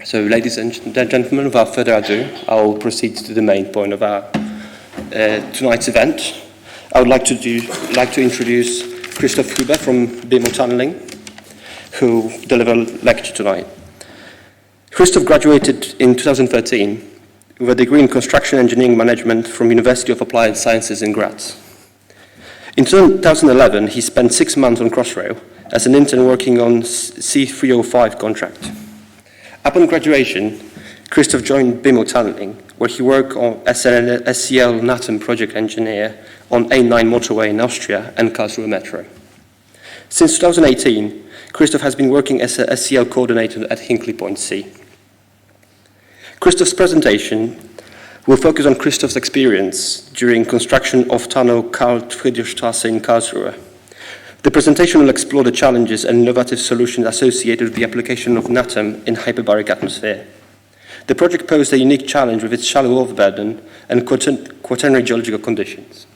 So, ladies and gentlemen, without further ado, I'll proceed to the main point of our tonight's event. I would like to introduce Christoph from BeMo Tunneling, who will deliver a lecture tonight. Christoph graduated in 2013 with a degree in construction engineering management from University of Applied Sciences in Graz. In 2011, he spent 6 months on Crossrail as an intern working on C305 contract. Upon graduation, Christoph joined BeMo Tunneling, where he worked as an SCL NATM project engineer on A9 motorway in Austria and Karlsruhe metro. Since 2018, Christoph has been working as a SCL coordinator at Hinkley Point C. Christoph's presentation will focus on Christoph's experience during construction of Tunnel Karl-Friedrich-Strasse in Karlsruhe. The presentation will explore the challenges and innovative solutions associated with the application of NATM in hyperbaric atmosphere. The project posed a unique challenge with its shallow overburden and quaternary geological conditions.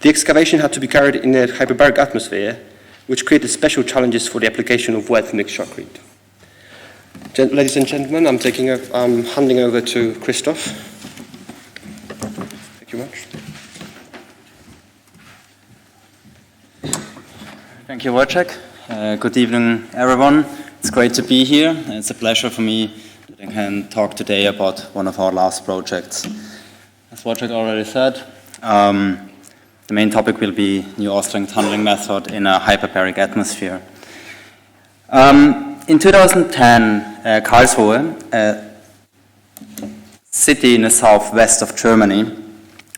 The excavation had to be carried in a hyperbaric atmosphere, which created special challenges for the application of wet mixed shotcrete. Ladies and gentlemen, I'm handing over to Christoph. Thank you much. Thank you, Wojciech. Good evening, everyone. It's great to be here. It's a pleasure for me that I can talk today about one of our last projects. As Wojciech already said, the main topic will be new Austrian tunneling method in a hyperbaric atmosphere. In 2010, Karlsruhe, a city in the southwest of Germany,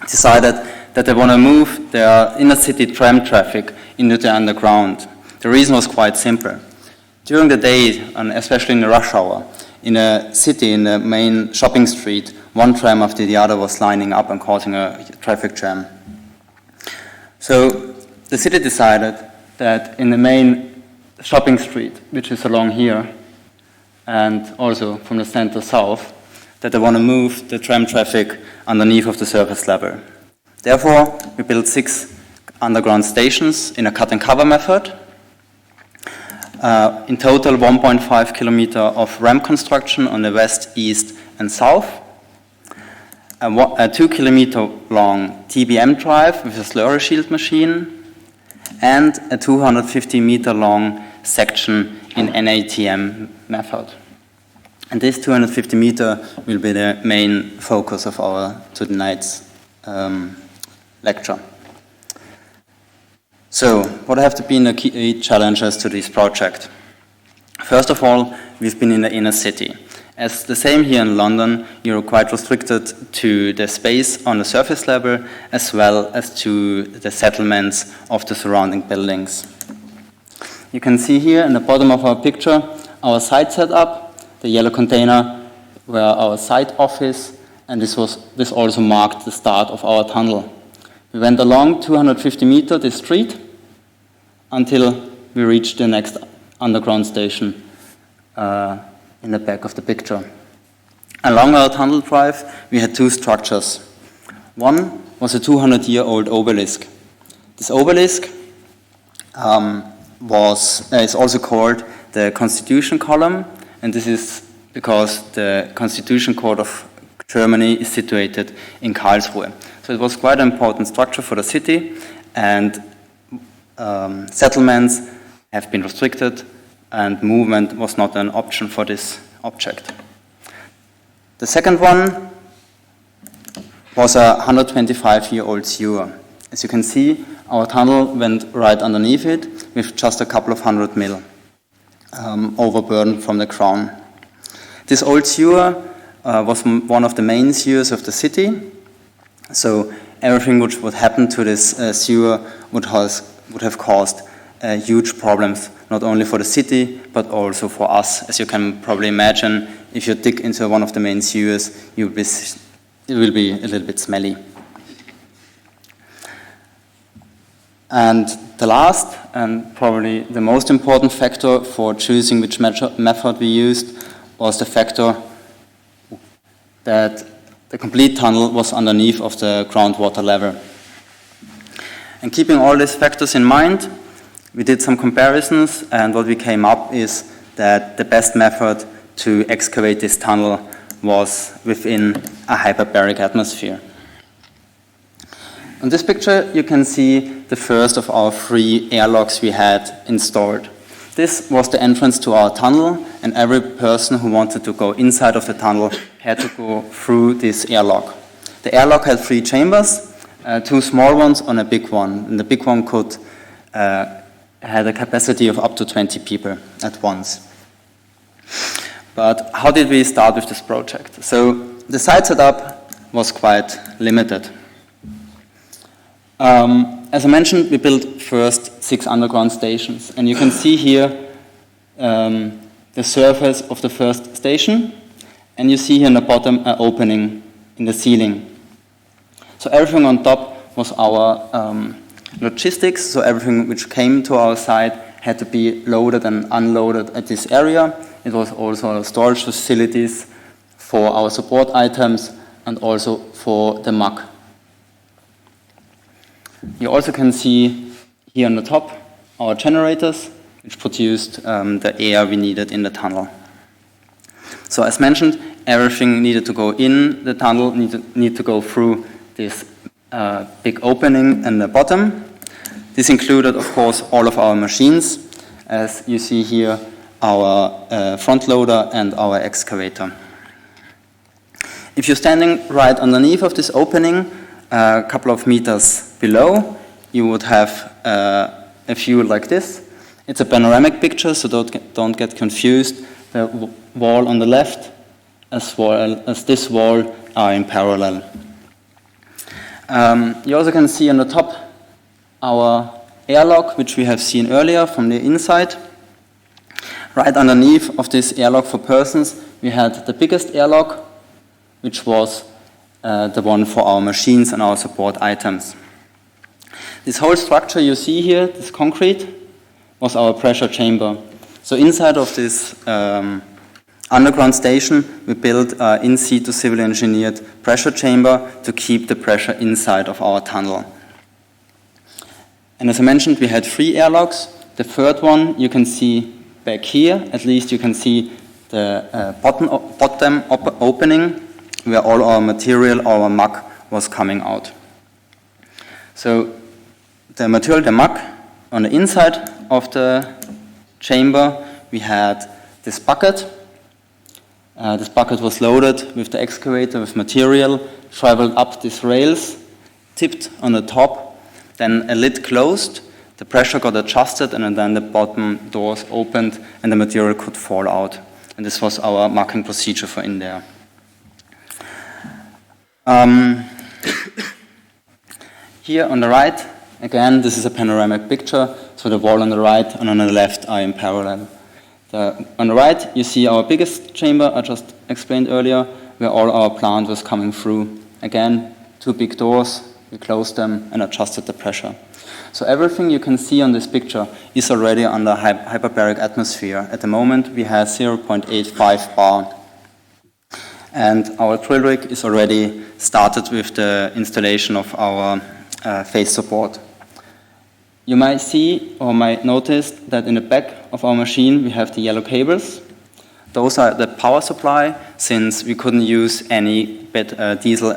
decided that they want to move their inner city tram traffic into the underground. The reason was quite simple. During the day, and especially in the rush hour, in a city, in the main shopping street, one tram after the other was lining up and causing a traffic jam. So the city decided that in the main shopping street, which is along here, and also from the center south, that they want to move the tram traffic underneath of the surface level. Therefore, we built 6 underground stations in a cut-and-cover method. In total, 1.5 kilometer of ramp construction on the west, east, and south. A 2 kilometer long TBM drive with a slurry shield machine, and a 250 meter long section in NATM method. And this 250 meter will be the main focus of our tonight's lecture. So, what have been the key challenges to this project? First of all, we've been in the inner city. As the same here in London, you're quite restricted to the space on the surface level as well as to the settlements of the surrounding buildings. You can see here in the bottom of our picture our site setup. The yellow container were our site office, and this also marked the start of our tunnel. We went along 250 meters this street until we reached the next underground station in the back of the picture. Along our tunnel drive, we had 2 structures. One was a 200-year-old obelisk. This obelisk is also called the Constitution Column, and this is because the Constitution Court of Germany is situated in Karlsruhe. So it was quite an important structure for the city, and settlements have been restricted, and movement was not an option for this object. The second one was a 125-year-old sewer. As you can see, our tunnel went right underneath it with just a couple of 100 mil overburden from the crown. This old sewer was one of the main sewers of the city, so everything which would happen to this sewer would have caused huge problems, not only for the city, but also for us. As you can probably imagine, if you dig into one of the main sewers, it will be a little bit smelly. And the last, and probably the most important factor for choosing which method we used, was the factor that the complete tunnel was underneath of the groundwater level. And keeping all these factors in mind, we did some comparisons, and what we came up is that the best method to excavate this tunnel was within a hyperbaric atmosphere. On this picture, you can see the first of our 3 airlocks we had installed. This was the entrance to our tunnel, and every person who wanted to go inside of the tunnel had to go through this airlock. The airlock had 3 chambers, 2 small ones and a big one. And the big one had a capacity of up to 20 people at once. But how did we start with this project? So the site setup was quite limited. As I mentioned, we built first 6 underground stations, and you can see here the surface of the first station, and you see here in the bottom an opening in the ceiling. So everything on top was our logistics, so everything which came to our site had to be loaded and unloaded at this area. It was also storage facilities for our support items and also for the muck. You also can see here on the top our generators, which produced the air we needed in the tunnel. So as mentioned, everything needed to go in the tunnel, need to go through this big opening in the bottom. This included, of course, all of our machines, as you see here, our front loader and our excavator. If you're standing right underneath of this opening, a couple of meters below, you would have a view like this. It's a panoramic picture, so don't get confused. The wall on the left as well as this wall are in parallel. You also can see on the top our airlock, which we have seen earlier from the inside. Right underneath of this airlock for persons, we had the biggest airlock, which was the one for our machines and our support items. This whole structure you see here, this concrete, was our pressure chamber. So inside of this underground station, we built an in situ civil engineered pressure chamber to keep the pressure inside of our tunnel. And as I mentioned, we had 3 airlocks. The third one you can see back here. At least you can see the bottom opening where all our material, our muck, was coming out. So the material, the muck, on the inside of the chamber, we had this bucket. This bucket was loaded with the excavator, with material, traveled up these rails, tipped on the top, then a lid closed, the pressure got adjusted, and then the bottom doors opened and the material could fall out. And this was our mucking procedure for in there. Here on the right, again, this is a panoramic picture, so the wall on the right and on the left are in parallel. On the right, you see our biggest chamber, I just explained earlier, where all our plant was coming through. Again, 2 big doors, we closed them and adjusted the pressure. So everything you can see on this picture is already under hyperbaric atmosphere. At the moment, we have 0.85 bar. And our drill rig is already started with the installation of our face support. You might see or might notice that in the back of our machine we have the yellow cables. Those are the power supply, since we couldn't use any diesel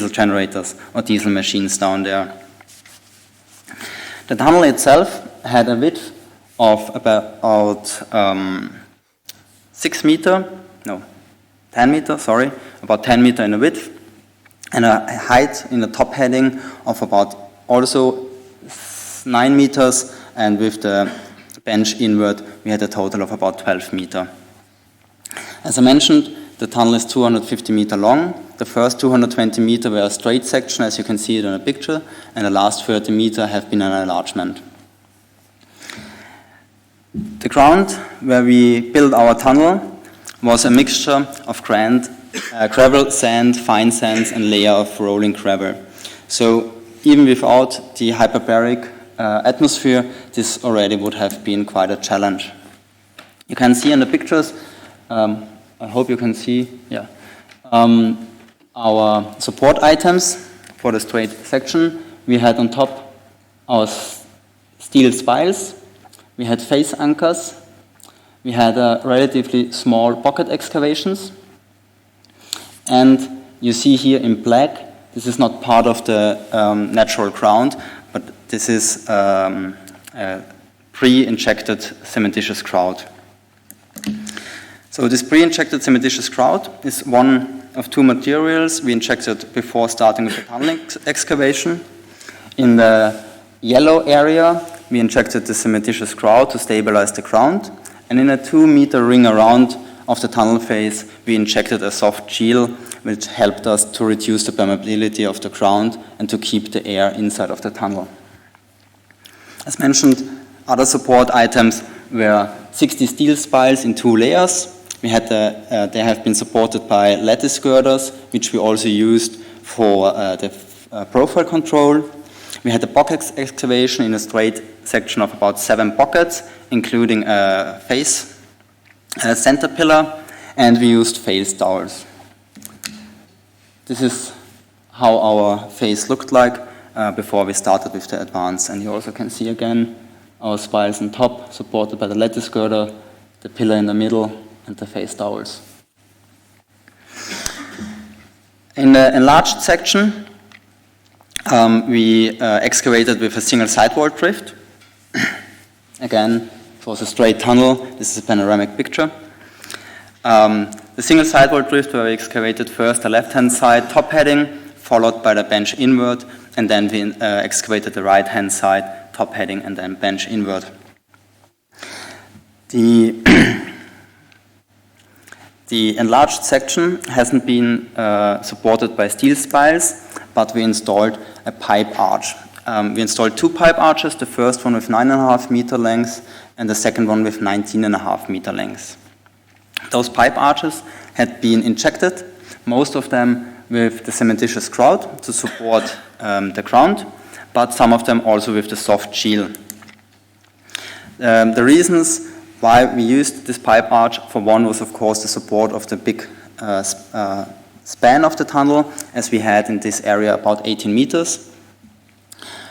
generators or diesel machines down there. The tunnel itself had a width of about 10 meters, about 10 meters in the width, and a height in the top heading of about also 9 meters, and with the bench inward we had a total of about 12 meters. As I mentioned, the tunnel is 250 meters long. The first 220 meters were a straight section, as you can see it in the picture, and the last 30 meters have been an enlargement. The ground where we built our tunnel was a mixture of gravel, sand, fine sands, and layer of rolling gravel. So even without the hyperbaric atmosphere, this already would have been quite a challenge. You can see in the pictures, I hope you can see, our support items for the straight section. We had on top our steel spiles, we had face anchors, we had relatively small pocket excavations. And you see here in black, this is not part of the natural ground, but this is a pre-injected cementitious grout. So this pre-injected cementitious grout is one of two materials we injected before starting with the tunnel excavation. In the yellow area, we injected the cementitious grout to stabilize the ground. And in a 2-meter ring around of the tunnel face, we injected a soft gel, which helped us to reduce the permeability of the ground and to keep the air inside of the tunnel. As mentioned, other support items were 60 steel spiles in 2 layers. They have been supported by lattice girders, which we also used for the profile control. We had a pocket excavation in a straight section of about 7 pockets, including a face, a center pillar, and we used face dowels. This is how our face looked like before we started with the advance. And you also can see again our spiles on top, supported by the lattice girder, the pillar in the middle, and the face dowels. In the enlarged section, we excavated with a single sidewall drift. Again, it was a straight tunnel. This is a panoramic picture. The single sidewall drift where we excavated first the left-hand side top heading, followed by the bench inward, and then we excavated the right-hand side top heading and then bench inward. The enlarged section hasn't been supported by steel spiles, but we installed a pipe arch. We installed 2 pipe arches, the first one with 9.5 meter length and the second one with 19.5 meter length. Those pipe arches had been injected, most of them with the cementitious grout to support the ground, but some of them also with the soft gel. The reasons why we used this pipe arch, for one, was of course the support of the big span of the tunnel, as we had in this area about 18 meters.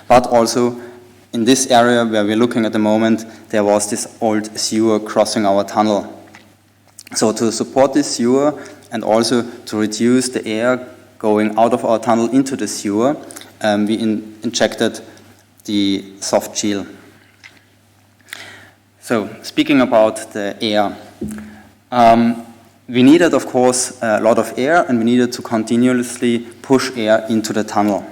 But also in this area where we're looking at the moment, there was this old sewer crossing our tunnel. So to support this sewer and also to reduce the air going out of our tunnel into the sewer, we injected the soft gel. So speaking about the air, we needed, of course, a lot of air, and we needed to continuously push air into the tunnel.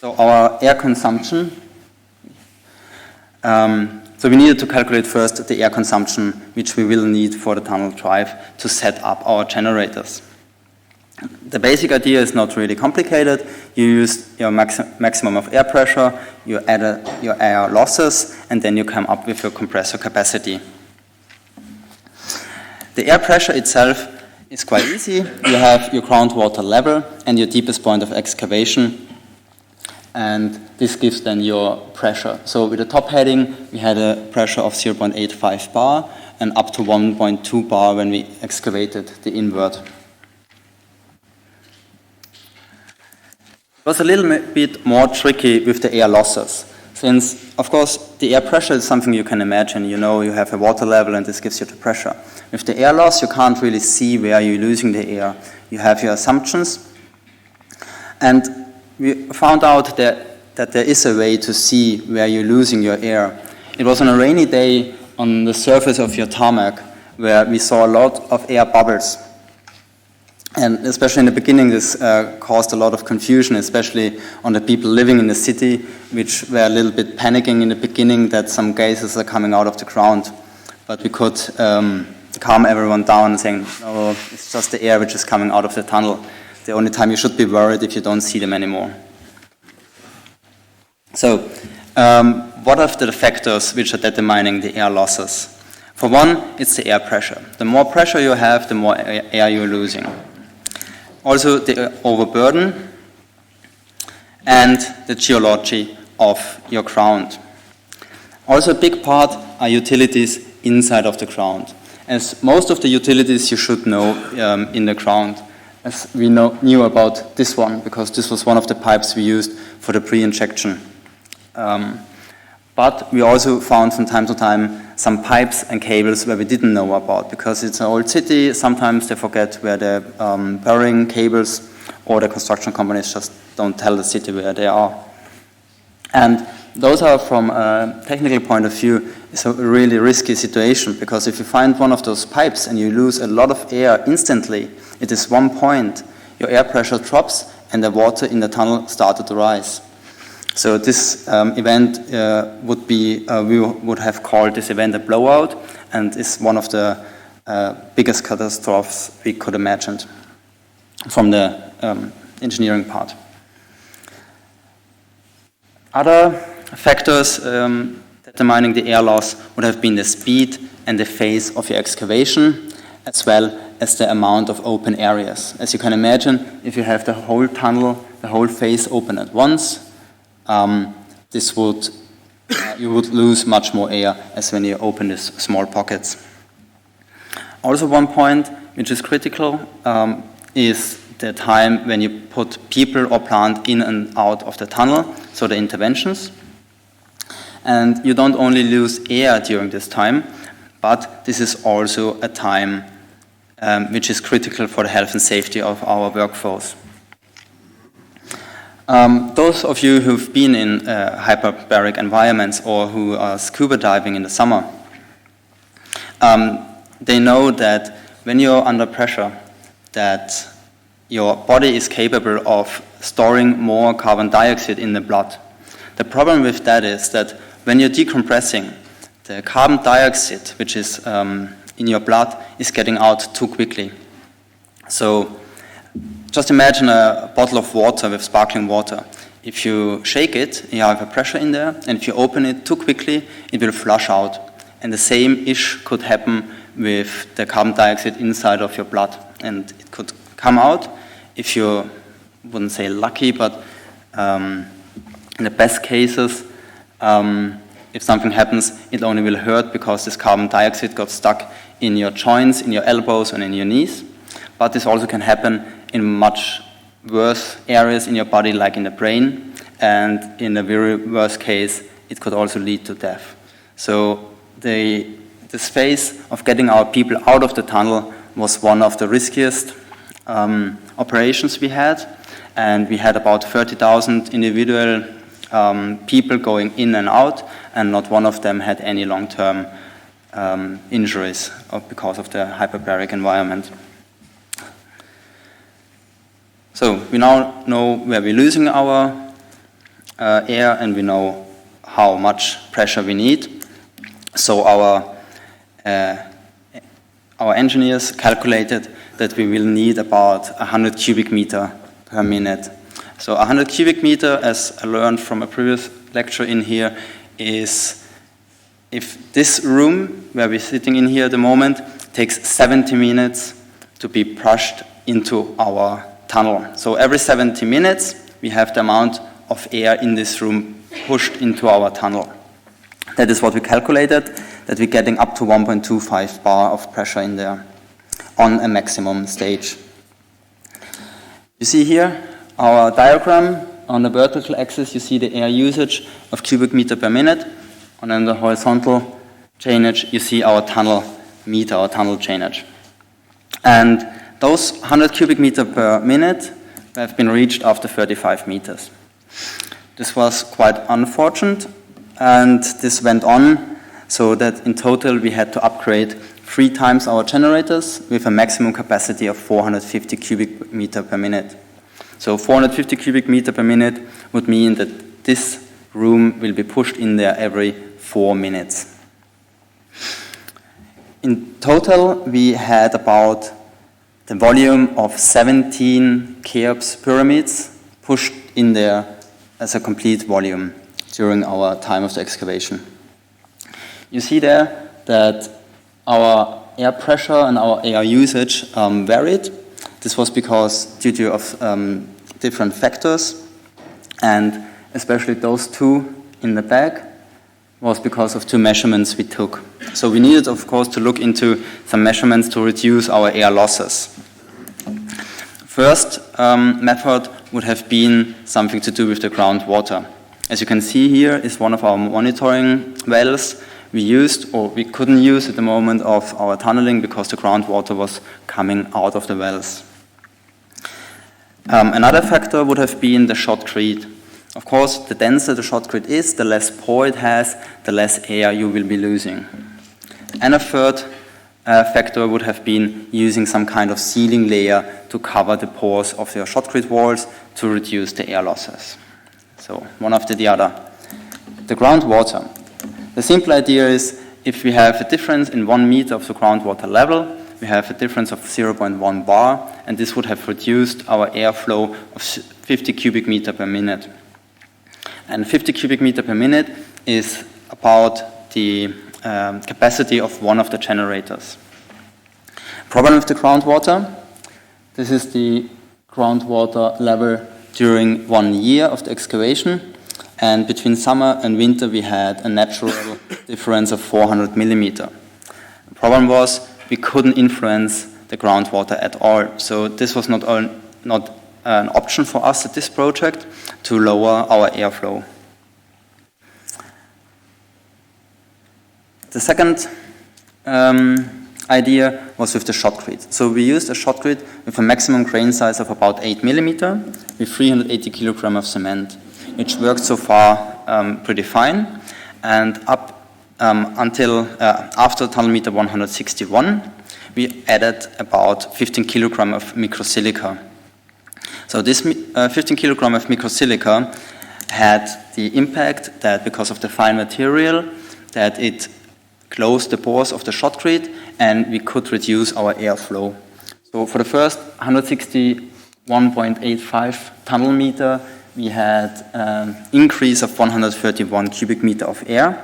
So our air consumption, so we needed to calculate first the air consumption which we will need for the tunnel drive to set up our generators. The basic idea is not really complicated. You use your maximum of air pressure, you add your air losses, and then you come up with your compressor capacity. The air pressure itself is quite easy. You have your groundwater level and your deepest point of excavation, and this gives then your pressure. So with the top heading, we had a pressure of 0.85 bar and up to 1.2 bar when we excavated the invert. It was a little bit more tricky with the air losses, since, of course, the air pressure is something you can imagine. You know, you have a water level and this gives you the pressure. With the air loss, you can't really see where you're losing the air. You have your assumptions, and we found out that there is a way to see where you're losing your air. It was on a rainy day on the surface of your tarmac where we saw a lot of air bubbles. And especially in the beginning, this caused a lot of confusion, especially on the people living in the city, which were a little bit panicking in the beginning that some gases are coming out of the ground. But we could calm everyone down and saying, no, it's just the air which is coming out of the tunnel. The only time you should be worried if you don't see them anymore. So, what are the factors which are determining the air losses? For one, it's the air pressure. The more pressure you have, the more air you're losing. Also, the overburden and the geol-ogy of your ground. Also, a big part are utilities inside of the ground, as most of the utilities you should know in the ground, as we knew about this one, because this was one of the pipes we used for the pre-injection. But we also found from time to time some pipes and cables where we didn't know about, because it's an old city. Sometimes they forget where they're burying cables, or the construction companies just don't tell the city where they are. And those are, from a technical point of view, is a really risky situation, because if you find one of those pipes and you lose a lot of air instantly, it is one point, your air pressure drops and the water in the tunnel started to rise. So this event would be, we would have called this event a blowout, and is one of the biggest catastrophes we could imagine from the engineering part. Other factors determining the air loss would have been the speed and the phase of your excavation, as well as the amount of open areas. As you can imagine, if you have the whole tunnel, the whole face open at once, this would you would lose much more air as when you open these small pockets. Also, one point which is critical is the time when you put people or plant in and out of the tunnel, so the interventions. And you don't only lose air during this time, but this is also a time which is critical for the health and safety of our workforce. Those of you who've been in hyperbaric environments or who are scuba diving in the summer, they know that when you're under pressure, that your body is capable of storing more carbon dioxide in the blood. The problem with that is that when you're decompressing, the carbon dioxide, which is in your blood, is getting out too quickly. So just imagine a bottle of water with sparkling water. If you shake it, you have a pressure in there, and if you open it too quickly, it will flush out. And the same ish could happen with the carbon dioxide inside of your blood. And it could come out, if you wouldn't say lucky, but in the best cases, if something happens, it only will hurt because this carbon dioxide got stuck in your joints, in your elbows, and in your knees. But this also can happen in much worse areas in your body, like in the brain, and in a very worst case, it could also lead to death. So this phase of getting our people out of the tunnel was one of the riskiest operations we had, and we had about 30,000 individual people going in and out, and not one of them had any long-term injuries because of the hyperbaric environment. So we now know where we're losing our air, and we know how much pressure we need. So our engineers calculated that we will need about 100 cubic meter per minute. So 100 cubic meter, as I learned from a previous lecture in here, is if this room where we're sitting in here at the moment takes 70 minutes to be pushed into our tunnel. So every 70 minutes, we have the amount of air in this room pushed into our tunnel. That is what we calculated, that we're getting up to 1.25 bar of pressure in there on a maximum stage. You see here our diagram. On the vertical axis, you see the air usage of cubic meter per minute. And on the horizontal chainage, you see our tunnel meter, or tunnel chainage. And those 100 cubic meter per minute have been reached after 35 meters. This was quite unfortunate, and this went on so that in total we had to upgrade 3 times our generators with a maximum capacity of 450 cubic meter per minute. So 450 cubic meter per minute would mean that this room will be pushed in there every 4 minutes. In total, we had about the volume of 17 Cheops pyramids pushed in there as a complete volume during our time of the excavation. You see there that our air pressure and our air usage varied. This was because due to different factors, and especially those 2 in the back was because of 2 measurements we took. So we needed, of course, to look into some measurements to reduce our air losses. First method would have been something to do with the groundwater. As you can see here is one of our monitoring wells we used, or we couldn't use at the moment of our tunneling because the groundwater was coming out of the wells. Another factor would have been the shotcrete. Of course, the denser the shotcrete is, the less pore it has, the less air you will be losing. And a third factor would have been using some kind of sealing layer to cover the pores of your shotcrete walls to reduce the air losses. So one after the other. The groundwater. The simple idea is if we have a difference in 1 meter of the groundwater level, we have a difference of 0.1 bar, and this would have reduced our airflow of 50 cubic meter per minute. And 50 cubic meter per minute is about the capacity of one of the generators. Problem with the groundwater. This is the groundwater level during 1 year of the excavation, and between summer and winter we had a natural difference of 400 millimeter. The problem was we couldn't influence the groundwater at all, so this was not an option for us at this project to lower our airflow. The second idea was with the shotcrete. So we used a shotcrete with a maximum grain size of about 8 millimeter with 380 kilogram of cement, which worked so far pretty fine. And up until after tunnel meter 161, we added about 15 kilogram of microsilica. So this 15 kilogram of microsilica had the impact that because of the fine material that it closed the pores of the shotcrete and we could reduce our airflow. So for the first 161.85 tunnel meter, we had an increase of 131 cubic meter of air.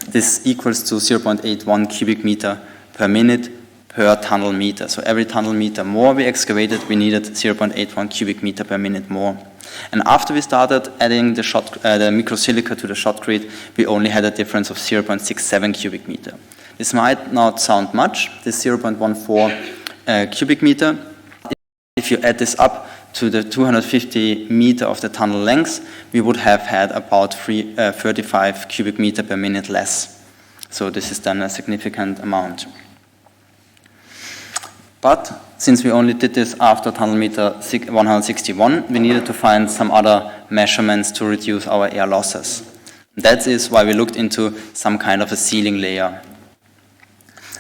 This equals to 0.81 cubic meter per minute per tunnel meter. So every tunnel meter more we excavated, we needed 0.81 cubic meter per minute more. And after we started adding the microsilica to the shotcrete, we only had a difference of 0.67 cubic meter. This might not sound much, this 0.14 cubic meter. If you add this up to the 250 meter of the tunnel length, we would have had about 35 cubic meter per minute less. So this is then a significant amount. But since we only did this after tunnel meter 161, we needed to find some other measurements to reduce our air losses. That is why we looked into some kind of a sealing layer.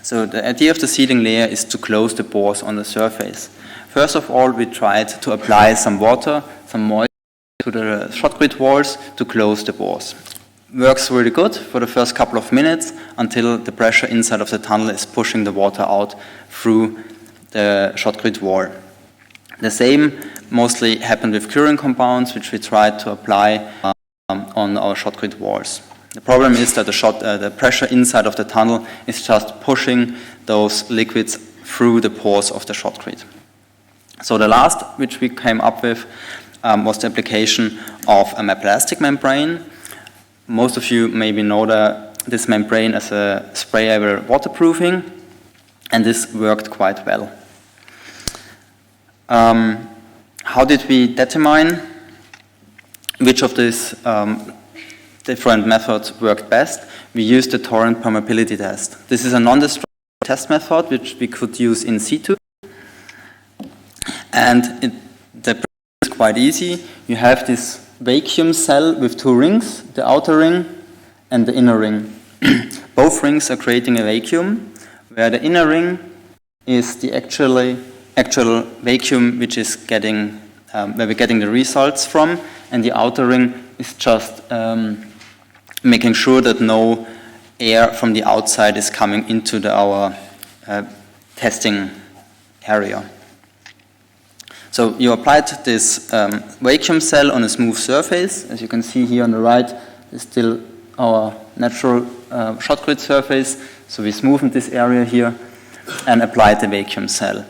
So the idea of the sealing layer is to close the pores on the surface. First of all, we tried to apply some water, some moisture to the shotcrete walls to close the pores. Works really good for the first couple of minutes until the pressure inside of the tunnel is pushing the water out through the shotcrete wall. The same mostly happened with curing compounds, which we tried to apply on our shotcrete walls. The problem is that the pressure inside of the tunnel is just pushing those liquids through the pores of the shotcrete. So the last which we came up with was the application of a plastic membrane. Most of you maybe know this membrane as a sprayable waterproofing, and this worked quite well. How did we determine which of these different methods worked best? We used the torrent permeability test. This is a non-destructive test method which we could use in situ. And the process is quite easy. You have this vacuum cell with 2 rings, the outer ring and the inner ring. Both rings are creating a vacuum, where the inner ring is the actual vacuum which is getting, where we're getting the results from, and the outer ring is just making sure that no air from the outside is coming into our testing area. So you applied this vacuum cell on a smooth surface. As you can see here on the right is still our natural shotcrete surface. So we smoothened this area here and applied the vacuum cell.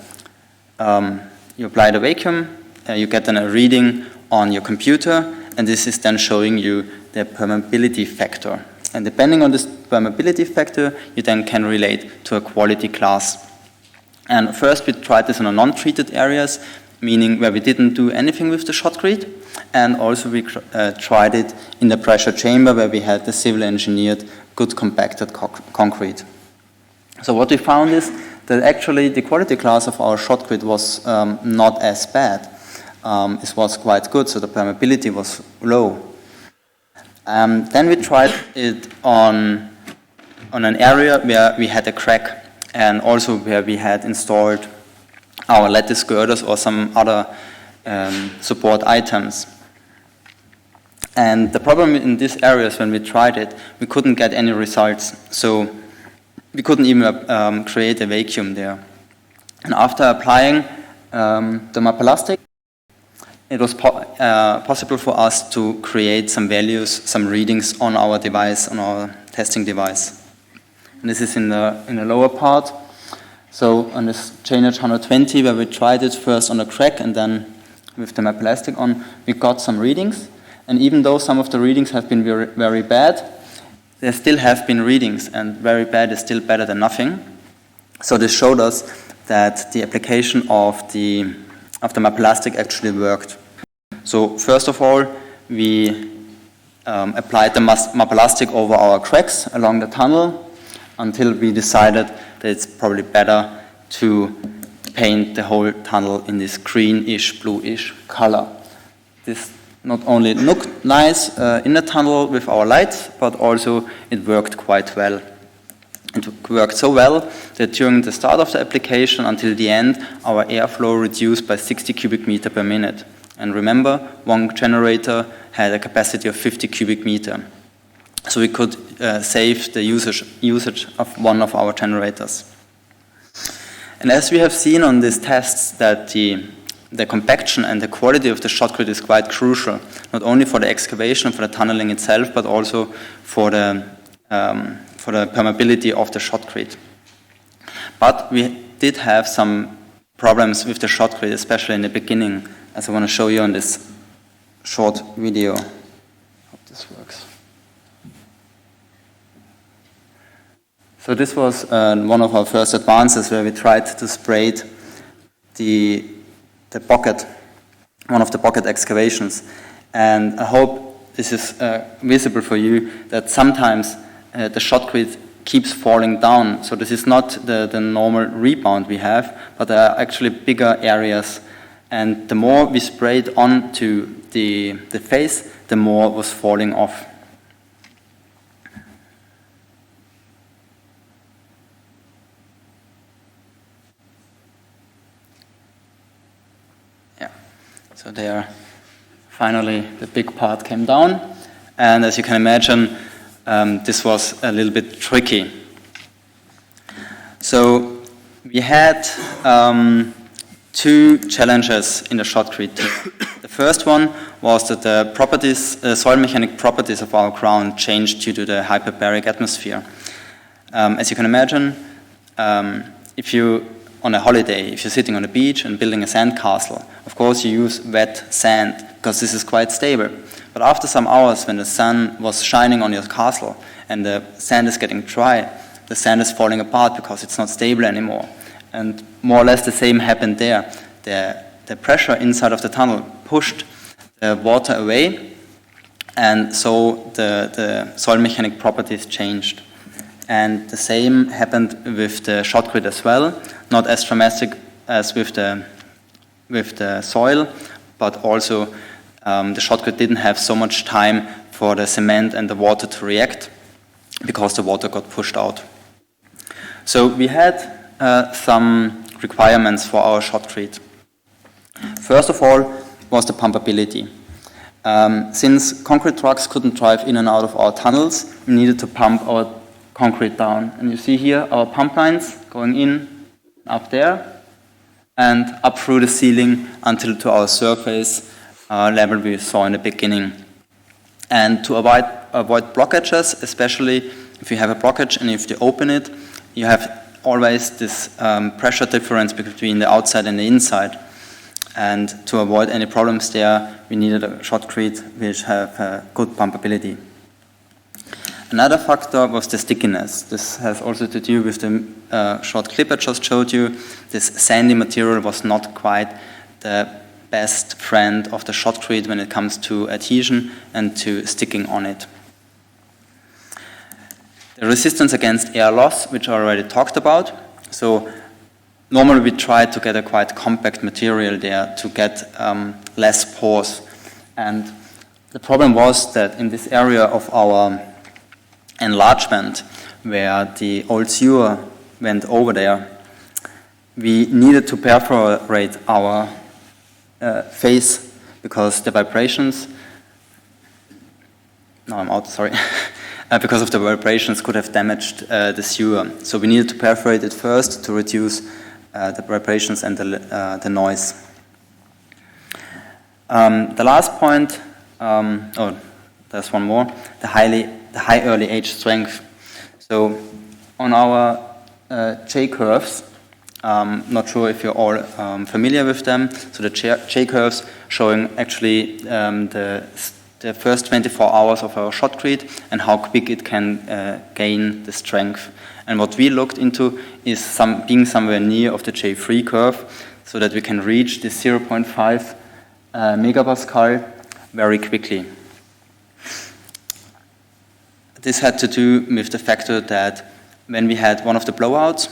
You apply the vacuum, you get then a reading on your computer, and this is then showing you the permeability factor. And depending on this permeability factor, you then can relate to a quality class. And first we tried this on non-treated areas. meaning where we didn't do anything with the shotcrete, and also we tried it in the pressure chamber where we had the civil engineered good compacted concrete. So what we found is that actually the quality class of our shotcrete was not as bad. It was quite good, so the permeability was low. Then we tried it on an area where we had a crack, and also where we had installed our lattice girders or some other support items. And the problem in these areas when we tried it, we couldn't get any results. So we couldn't even create a vacuum there. And after applying the Mapelastic, it was possible for us to create some values, some readings on our device, on our testing device. And this is in the lower part. So on this Chainedge 120, where we tried it first on a crack and then with the Mapelastic on, we got some readings. And even though some of the readings have been very, very bad, there still have been readings, and very bad is still better than nothing. So this showed us that the application of the Mapelastic actually worked. So first of all, we applied the Mapelastic over our cracks along the tunnel until we decided that it's probably better to paint the whole tunnel in this greenish, bluish color. This not only looked nice in the tunnel with our lights, but also it worked quite well. It worked so well that during the start of the application until the end, our airflow reduced by 60 cubic meter per minute. And remember, one generator had a capacity of 50 cubic meter. So we could save the usage of one of our generators. And as we have seen on these tests that the compaction and the quality of the shotcrete is quite crucial, not only for the excavation, for the tunneling itself, but also for the permeability of the shotcrete. But we did have some problems with the shotcrete, especially in the beginning, as I want to show you on this short video. Hope this works. So this was one of our first advances where we tried to spray the pocket, one of the pocket excavations. And I hope this is visible for you that sometimes the shotcrete keeps falling down. So this is not the normal rebound we have, but there are actually bigger areas. And the more we sprayed onto the face, the more was falling off. So there, finally, the big part came down. And as you can imagine, this was a little bit tricky. So we had two challenges in the shotcrete. The first one was that the properties, soil mechanic properties of our ground changed due to the hyperbaric atmosphere. As you can imagine, if you on a holiday, if you're sitting on a beach and building a sand castle, of course you use wet sand because this is quite stable. But after some hours when the sun was shining on your castle and the sand is getting dry, the sand is falling apart because it's not stable anymore. And more or less the same happened there. The pressure inside of the tunnel pushed the water away, and so the soil mechanic properties changed. And the same happened with the shotcrete as well. Not as dramatic as with the soil, but also the shotcrete didn't have so much time for the cement and the water to react because the water got pushed out. So we had some requirements for our shotcrete. First of all was the pumpability. Since concrete trucks couldn't drive in and out of our tunnels, we needed to pump our concrete down. And you see here our pump lines going in, up there, and up through the ceiling until to our surface level we saw in the beginning. And to avoid blockages, especially if you have a blockage and if you open it, you have always this pressure difference between the outside and the inside. And to avoid any problems there, we needed a shotcrete which have good pumpability. Another factor was the stickiness. This has also to do with the short clip I just showed you. This sandy material was not quite the best friend of the shotcrete when it comes to adhesion and to sticking on it. The resistance against air loss, which I already talked about. So normally we try to get a quite compact material there to get less pores. And the problem was that in this area of our enlargement, where the old sewer went over there, we needed to perforate our face because the vibrations, no, I'm out, sorry, because of the vibrations could have damaged the sewer. So we needed to perforate it first to reduce the vibrations and the noise. The last point, oh, there's one more, the high early age strength. So on our J-curves, not sure if you're all familiar with them. So the J-curves showing actually the first 24 hours of our shotcrete and how quick it can gain the strength. And what we looked into is being somewhere near of the J3 curve so that we can reach the 0.5 megapascal very quickly. This had to do with the factor that when we had one of the blowouts,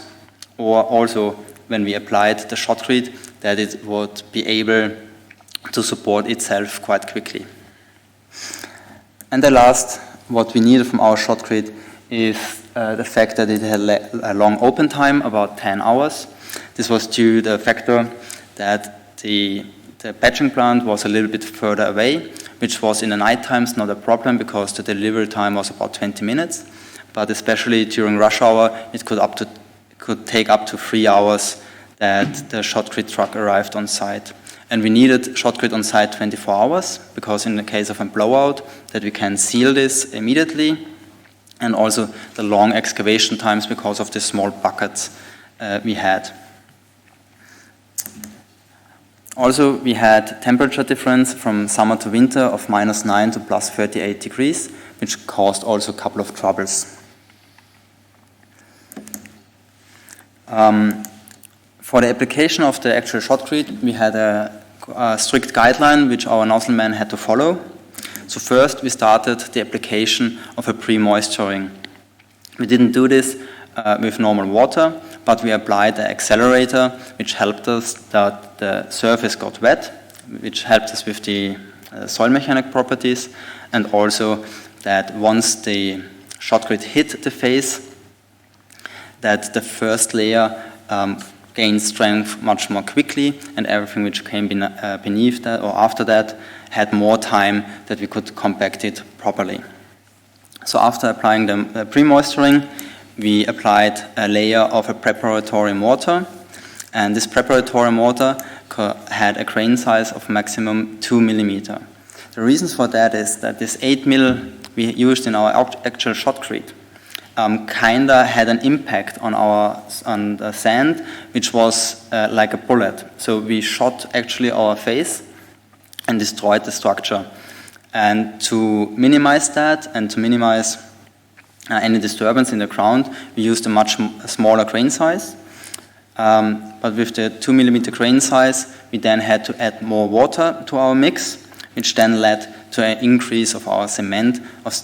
or also when we applied the shotcrete, that it would be able to support itself quite quickly. And the last, what we needed from our shotcrete is the fact that it had a long open time, about 10 hours. This was due to the factor that the batching plant was a little bit further away, which was in the night times not a problem because the delivery time was about 20 minutes. But especially during rush hour, it could take up to 3 hours that the shotcrete truck arrived on site. And we needed shotcrete on site 24 hours because in the case of a blowout that we can seal this immediately, and also the long excavation times because of the small buckets we had. Also, we had temperature difference from summer to winter of -9 to +38 degrees, which caused also a couple of troubles. For the application of the actual shotcrete, we had a strict guideline which our nozzleman had to follow. So first we started the application of a pre-moisturing. We didn't do this with normal water, but we applied the accelerator, which helped us that the surface got wet, which helped us with the soil mechanic properties, and also that once the shotcrete hit the face, that the first layer gained strength much more quickly, and everything which came beneath that or after that had more time that we could compact it properly. So after applying the pre-moisturing, we applied a layer of a preparatory mortar, and this preparatory mortar had a grain size of maximum 2 millimeter. The reasons for that is that this 8 mil we used in our actual shotcrete kinda had an impact on the sand, which was like a bullet. So we shot actually our face and destroyed the structure. And to minimize that and to minimize any disturbance in the ground, we used a much smaller grain size. But with the 2 millimeter grain size, we then had to add more water to our mix, which then led to an increase of our cement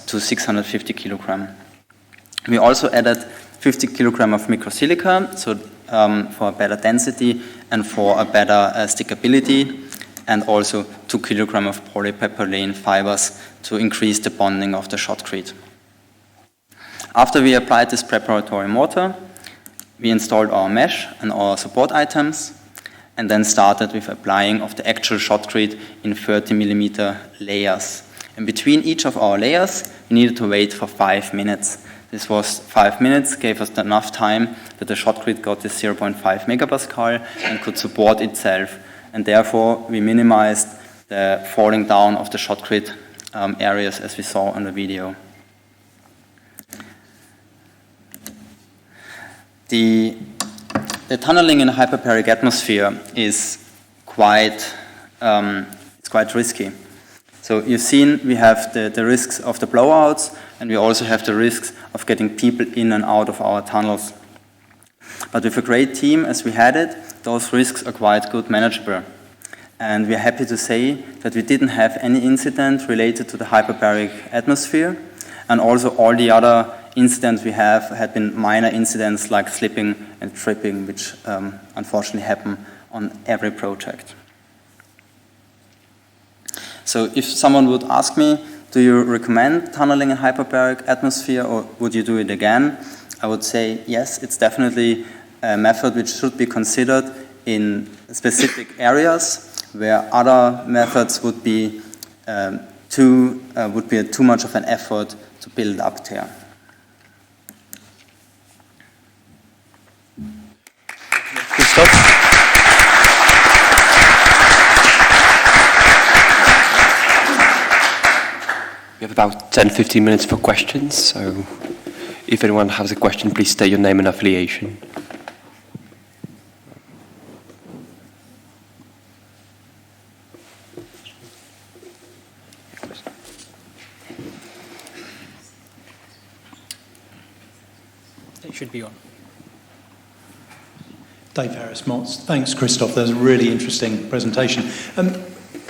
to 650 kilogram. We also added 50 kilogram of microsilica, so for a better density and for a better stickability, and also 2 kilogram of polypropylene fibers to increase the bonding of the shotcrete. After we applied this preparatory mortar, we installed our mesh and our support items, and then started with applying of the actual shotcrete in 30 millimeter layers. And between each of our layers, we needed to wait for 5 minutes. This was 5 minutes, gave us enough time that the shotcrete got this 0.5 megapascal and could support itself. And therefore, we minimized the falling down of the shotcrete areas as we saw on the video. The tunneling in a hyperbaric atmosphere is quite risky. So you've seen we have the risks of the blowouts, and we also have the risks of getting people in and out of our tunnels. But with a great team as we had it, those risks are quite good manageable. And we are happy to say that we didn't have any incident related to the hyperbaric atmosphere. And also all the other incidents we have had been minor incidents like slipping and tripping, which unfortunately happen on every project. So if someone would ask me, do you recommend tunneling in hyperbaric atmosphere or would you do it again? I would say yes, it's definitely a method which should be considered in specific areas where other methods would be too much of an effort to build up there. Christoph? We have about 10-15 minutes for questions, so if anyone has a question, please state your name and affiliation. It should be on. Dave Harris, Mott's. Thanks, Christoph. That was a really interesting presentation.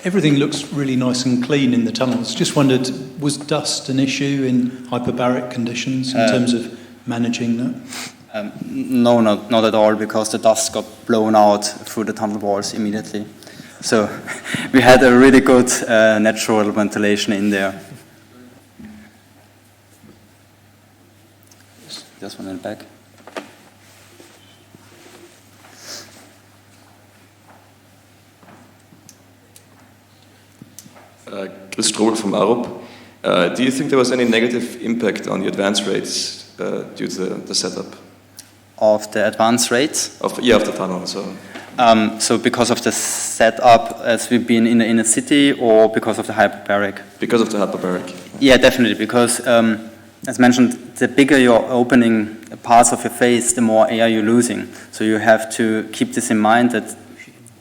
Everything looks really nice and clean in the tunnels. Just wondered, was dust an issue in hyperbaric conditions in terms of managing that? No, not at all, because the dust got blown out through the tunnel walls immediately. So we had a really good natural ventilation in there. Just one in the back. Christoph from Arup. Do you think there was any negative impact on the advance rates due to the setup? Of the advance rates? Of the tunnel. So because of the setup as we've been in the inner city or because of the hyperbaric? Because of the hyperbaric. Yeah, definitely, because as mentioned, the bigger you're opening parts of your face, the more air you're losing. So you have to keep this in mind that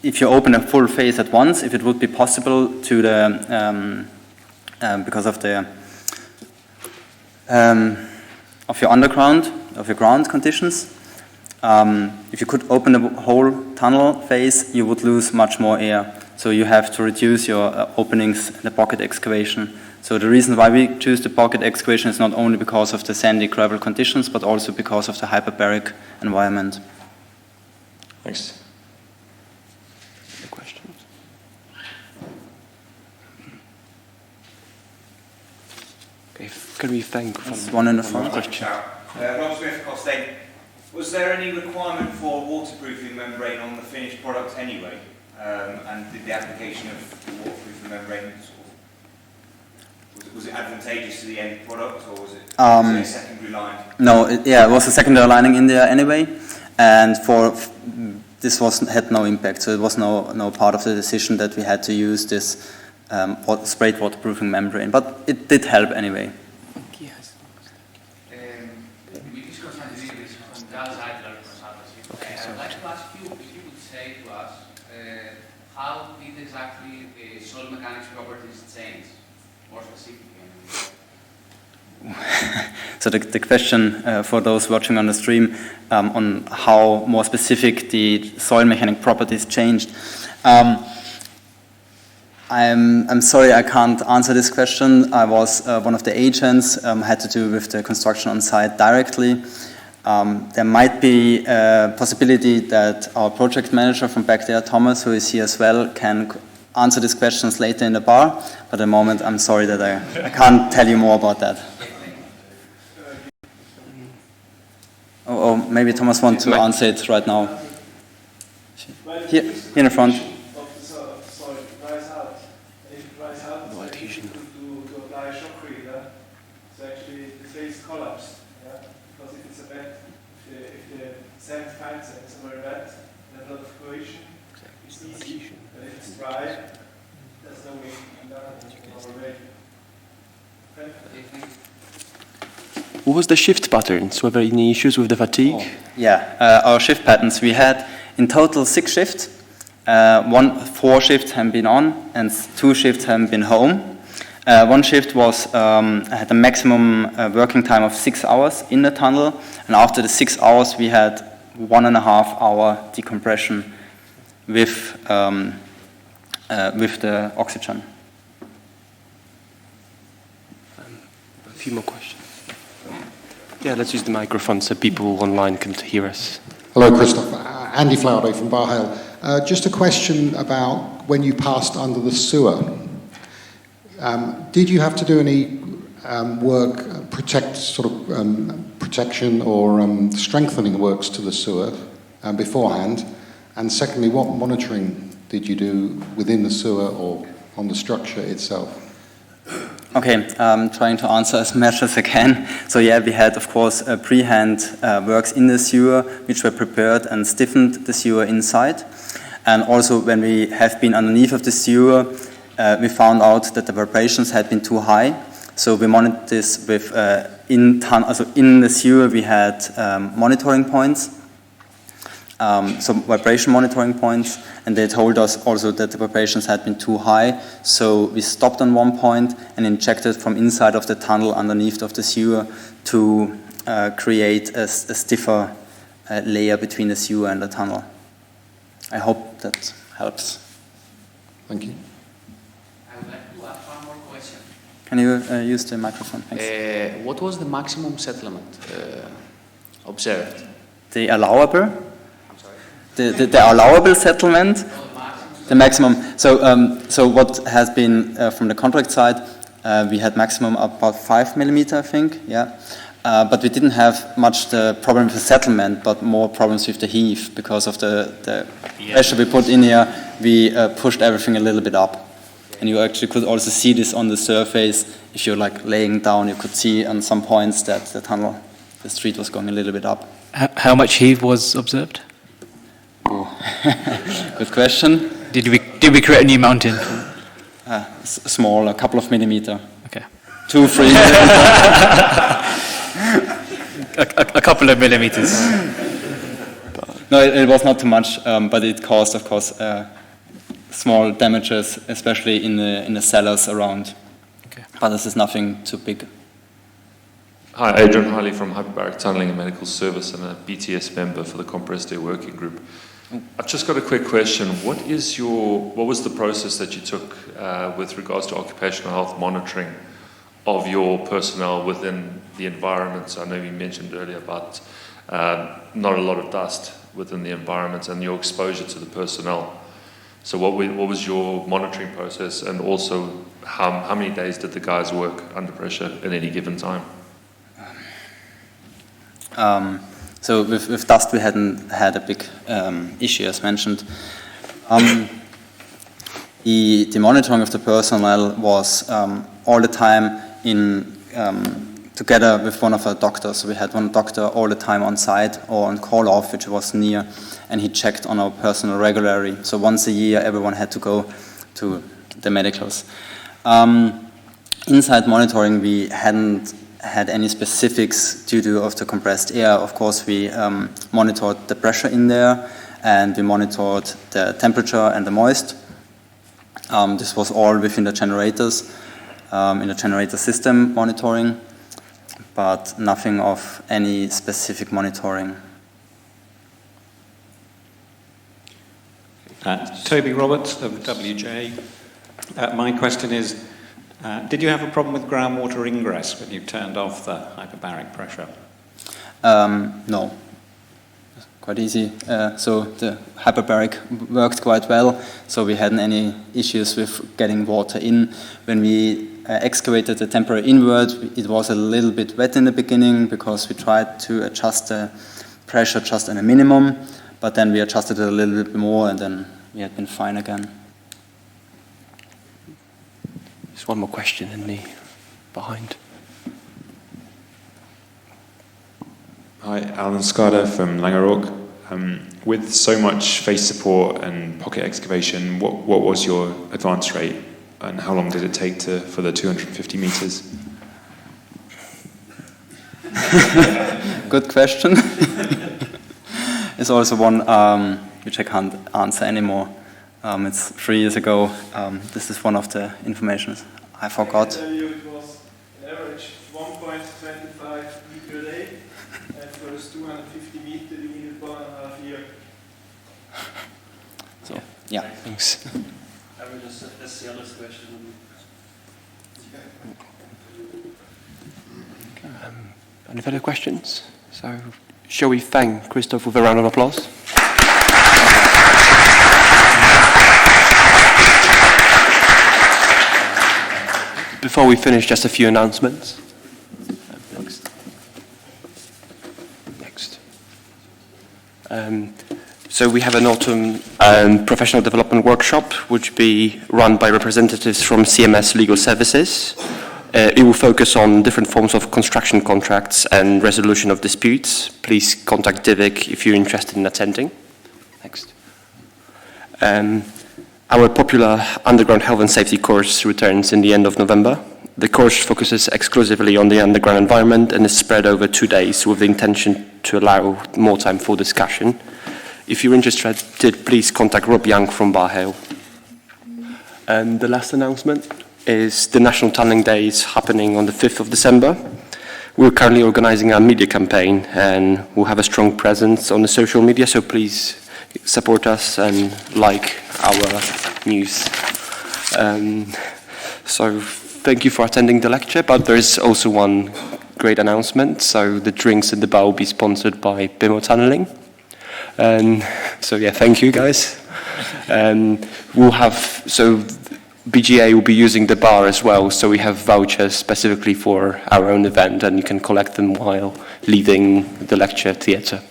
if you open a full face at once, if it would be possible to the because of the of your underground, of your ground conditions, if you could open the whole tunnel face, you would lose much more air. So you have to reduce your openings, the pocket excavation. So the reason why we choose the pocket excavation is not only because of the sandy gravel conditions, but also because of the hyperbaric environment. Thanks. Can we thank one in the front? Question. Rob Smith, Costain. Was there any requirement for waterproofing membrane on the finished product anyway? And did the application of the waterproofing membrane was it advantageous to the end product, or was it a secondary line? No, it was a secondary lining in there anyway, and this had no impact. So it was no part of the decision that we had to use this sprayed waterproofing membrane, but it did help anyway. I'd like to ask you if you could say to us how did exactly the soil mechanics properties change, more specifically? So the question for those watching on the stream on how more specific the soil mechanic properties changed. I'm sorry I can't answer this question. I was one of the agents, had to do with the construction on site directly. There might be a possibility that our project manager from back there, Thomas, who is here as well, can answer these questions later in the bar. But at the moment, I'm sorry that I can't tell you more about that. Oh, maybe Thomas wants to answer it right now. Here in the front. No adhesion. To apply Shotcrete, so actually the face collapsed. Because if it's a wet, if the sand finds it, it's very wet, there's a lot of cohesion, it's easy. But if it's dry, there's no way to do that. What was the shift patterns? Were there any issues with the fatigue? Oh, yeah, our shift patterns. We had in total 6 shifts. 4 shifts have been on and 2 shifts have been home. 1 shift was had a maximum working time of 6 hours in the tunnel, and after the 6 hours we had 1.5 hour decompression with with the oxygen. A few more questions. Yeah, let's use the microphone so people online can hear us. Hello, Christoph. Andy Flowerday from Barhale. Just a question about when you passed under the sewer. Did you have to do any work, protection or strengthening works to the sewer beforehand? And secondly, what monitoring did you do within the sewer or on the structure itself? Okay, trying to answer as much as I can. So yeah, we had, of course, pre-hand works in the sewer, which were prepared and stiffened the sewer inside. And also, when we have been underneath of the sewer, we found out that the vibrations had been too high. So we monitored this with, in the sewer, we had monitoring points, some vibration monitoring points, and they told us also that the vibrations had been too high. So we stopped on one point and injected from inside of the tunnel underneath of the sewer to create a stiffer layer between the sewer and the tunnel. I hope that helps. Thank you. I would like to ask one more question. Can you use the microphone? Thanks. What was the maximum settlement observed? The allowable? I'm sorry? The allowable settlement? The maximum. So what has been from the contract side, we had maximum about 5 millimeter, I think, yeah. But we didn't have much the problem with the settlement, but more problems with the heave because of the pressure we put in here. We pushed everything a little bit up, and you actually could also see this on the surface. If you're like laying down, you could see on some points that the street was going a little bit up. How much heave was observed? Oh. Good question. Did we create a new mountain? Small, a couple of millimeter. Okay. 2, 3. a couple of millimeters. No, it was not too much, but it caused, of course, small damages, especially in the cellars around. Okay. But this is nothing too big. Hi, Adrian Harley from Hyperbaric Tunnelling and Medical Service and a BTS member for the Compressed Air Working Group. I've just got a quick question. What was the process that you took with regards to occupational health monitoring of your personnel within the environments? I know you mentioned earlier about not a lot of dust within the environments and your exposure to the personnel. So what was your monitoring process, and also how many days did the guys work under pressure at any given time? So with dust we hadn't had a big issue, as mentioned. The monitoring of the personnel was all the time together with one of our doctors. So we had one doctor all the time on site or on call off, which was near, and he checked on our personnel regularly. So once a year everyone had to go to the medicals. Inside monitoring we hadn't had any specifics due to of the compressed air. Of course we monitored the pressure in there, and we monitored the temperature and the moist. This was all within the generators, in the generator system monitoring, but nothing of any specific monitoring. Toby Roberts of WJ. My question is, did you have a problem with groundwater ingress when you turned off the hyperbaric pressure? No. Quite easy. So the hyperbaric worked quite well, so we hadn't any issues with getting water in. When we excavated the temporary inward, it was a little bit wet in the beginning because we tried to adjust the pressure just in a minimum, but then we adjusted it a little bit more, and then we had been fine again. There's one more question in the behind. Hi, Alan Skada from Langeroog. With so much face support and pocket excavation, what was your advance rate, and how long did it take for the 250 meters? Good question. It's also one which I can't answer anymore. It's 3 years ago. This is one of the informations I forgot. I can tell you it was an average 1.25 meter a day, and for this 250 meter you needed 1.5 years. So, yeah. Thanks. I just a SCLS question. Any further questions? So, shall we thank Christoph with a round of applause? Before we finish, just a few announcements. Next. So we have an autumn professional development workshop, which will be run by representatives from CMS Legal Services. It will focus on different forms of construction contracts and resolution of disputes. Please contact Divik if you're interested in attending. Next. Our popular underground health and safety course returns in the end of November. The course focuses exclusively on the underground environment and is spread over 2 days with the intention to allow more time for discussion. If you're interested, please contact Rob Young from Bar Hill. And the last announcement is the National Tunneling Days happening on the 5th of December. We're currently organizing our media campaign and we'll have a strong presence on the social media, so please support us and like our news. So thank you for attending the lecture, but there's also one great announcement. So the drinks at the bar will be sponsored by BeMo Tunneling. And so yeah, thank you guys. We'll have, so BGA will be using the bar as well, so we have vouchers specifically for our own event and you can collect them while leaving the lecture theatre.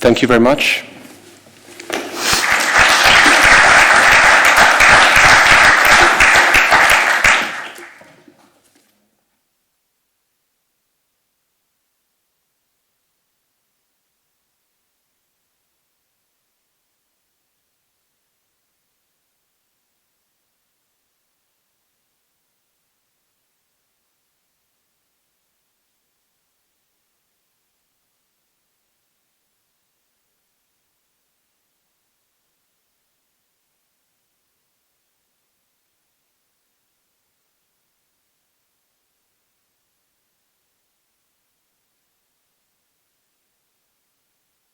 Thank you very much.